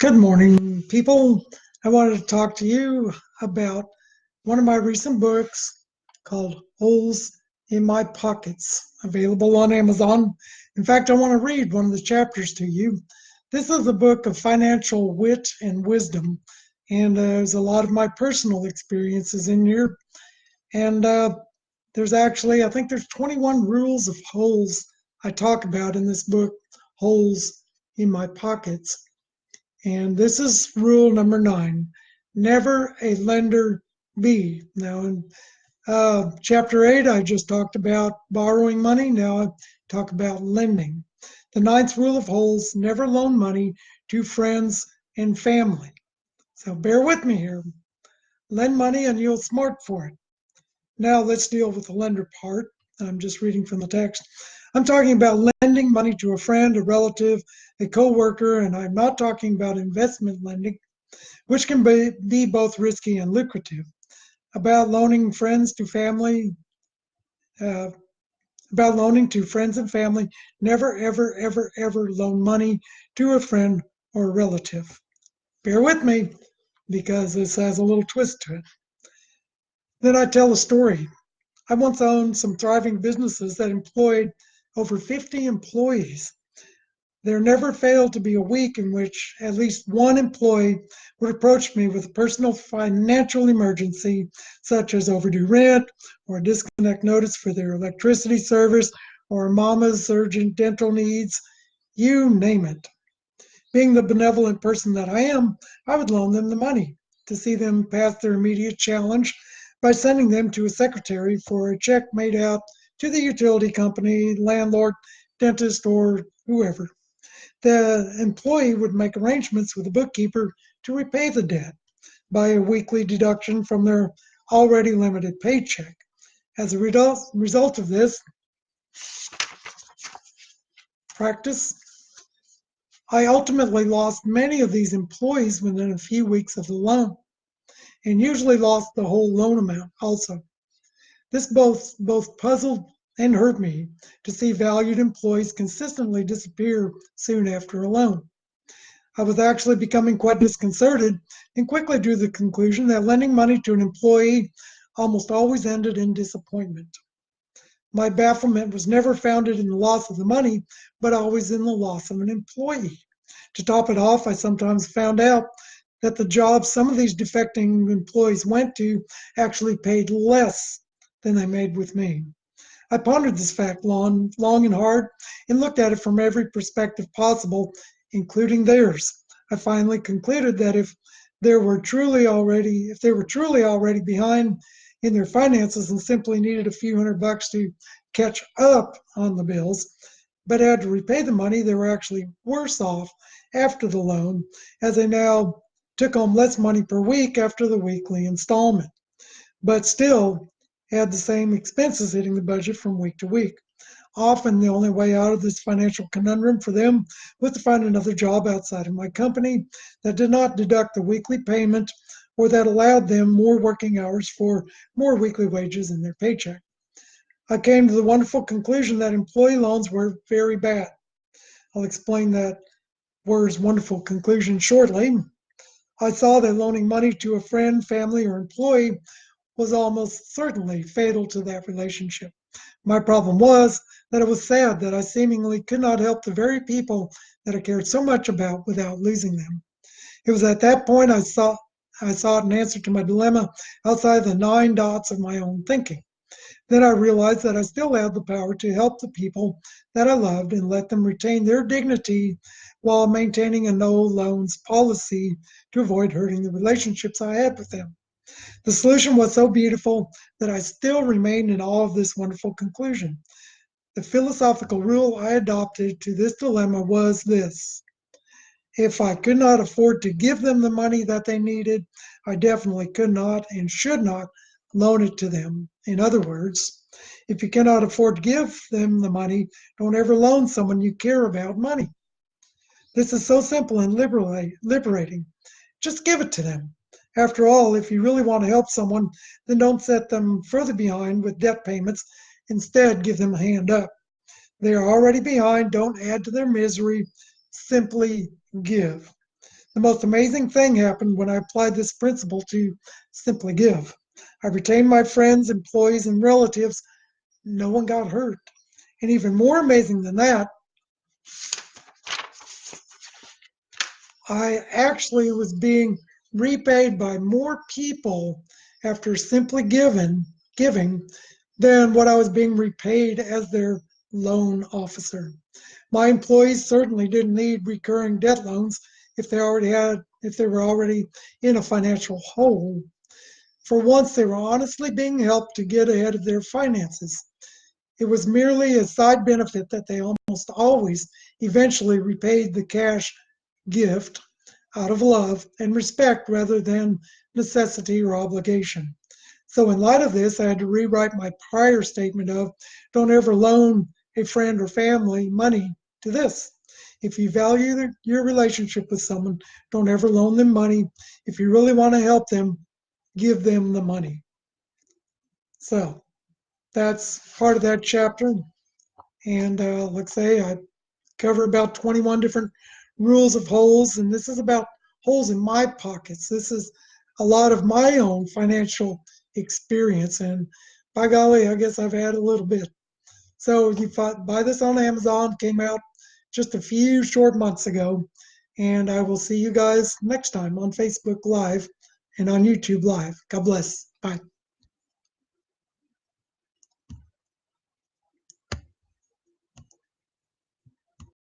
Good morning, people. I wanted to talk to you about one of my recent books called Holes in My Pockets, available on Amazon. In fact, I want to read one of the chapters to you. This is a book of financial wit and wisdom, and there's a lot of my personal experiences in here. And there's actually, I think there's 21 rules of holes I talk about in this book, Holes in My Pockets. And this is rule number 9, never a lender be. Now, in chapter 8, I just talked about borrowing money. Now I talk about lending. The ninth rule of holes, never loan money to friends and family. So bear with me here. Lend money and you'll smart for it. Now let's deal with the lender part. I'm just reading from the text. I'm talking about lending money to a friend, a relative, a coworker, and I'm not talking about investment lending, which can be both risky and lucrative. About loaning friends to family, uh, about loaning to friends and family, never, ever, ever, ever loan money to a friend or a relative. Bear with me because this has a little twist to it. Then I tell a story. I once owned some thriving businesses that employed over 50 employees. There never failed to be a week in which at least one employee would approach me with a personal financial emergency, such as overdue rent, or a disconnect notice for their electricity service, or mama's urgent dental needs, you name it. Being the benevolent person that I am, I would loan them the money to see them pass their immediate challenge by sending them to a secretary for a check made out to the utility company, landlord, dentist, or whoever. The employee would make arrangements with the bookkeeper to repay the debt by a weekly deduction from their already limited paycheck. As a result of this practice, I ultimately lost many of these employees within a few weeks of the loan, and usually lost the whole loan amount also. This both puzzled and hurt me to see valued employees consistently disappear soon after a loan. I was actually becoming quite disconcerted and quickly drew the conclusion that lending money to an employee almost always ended in disappointment. My bafflement was never founded in the loss of the money, but always in the loss of an employee. To top it off, I sometimes found out that the jobs some of these defecting employees went to actually paid less than they made with me. I pondered this fact long and hard and looked at it from every perspective possible, including theirs. I finally concluded that if they were truly already behind in their finances and simply needed a few $100 to catch up on the bills, but had to repay the money, they were actually worse off after the loan, as they now took home less money per week after the weekly installment, but still had the same expenses hitting the budget from week to week. Often the only way out of this financial conundrum for them was to find another job outside of my company that did not deduct the weekly payment or that allowed them more working hours for more weekly wages in their paycheck. I came to the wonderful conclusion that employee loans were very bad. I'll explain that word's wonderful conclusion shortly. I saw that loaning money to a friend, family, or employee was almost certainly fatal to that relationship. My problem was that it was sad that I seemingly could not help the very people that I cared so much about without losing them. It was at that point I sought an answer to my dilemma outside the 9 dots of my own thinking. Then I realized that I still had the power to help the people that I loved and let them retain their dignity while maintaining a no loans policy to avoid hurting the relationships I had with them. The solution was so beautiful that I still remain in awe of this wonderful conclusion. The philosophical rule I adopted to this dilemma was this: if I could not afford to give them the money that they needed, I definitely could not and should not loan it to them. In other words, if you cannot afford to give them the money, don't ever loan someone you care about money. This is so simple and liberating. Just give it to them. After all, if you really want to help someone, then don't set them further behind with debt payments. Instead, give them a hand up. They are already behind. Don't add to their misery. Simply give. The most amazing thing happened when I applied this principle to Simply Give. I retained my friends, employees, and relatives. No one got hurt. And even more amazing than that, I actually was being repaid by more people after Simply giving than what I was being repaid as their loan officer. My employees certainly didn't need recurring debt loans if they were already in a financial hole. For once, they were honestly being helped to get ahead of their finances. It was merely a side benefit that they almost always eventually repaid the cash gift out of love and respect rather than necessity or obligation. So, in light of this, I had to rewrite my prior statement of don't ever loan a friend or family money to this. If you value your relationship with someone, don't ever loan them money. If you really want to help them, give them the money. So, that's part of that chapter. And let's say I cover about 21 different rules of holes, and this is about holes in my pockets. This is a lot of my own financial experience, and by golly, I guess I've had a little bit. So you buy this on Amazon, came out just a few short months ago, and I will see you guys next time on Facebook Live and on YouTube Live. God bless. Bye.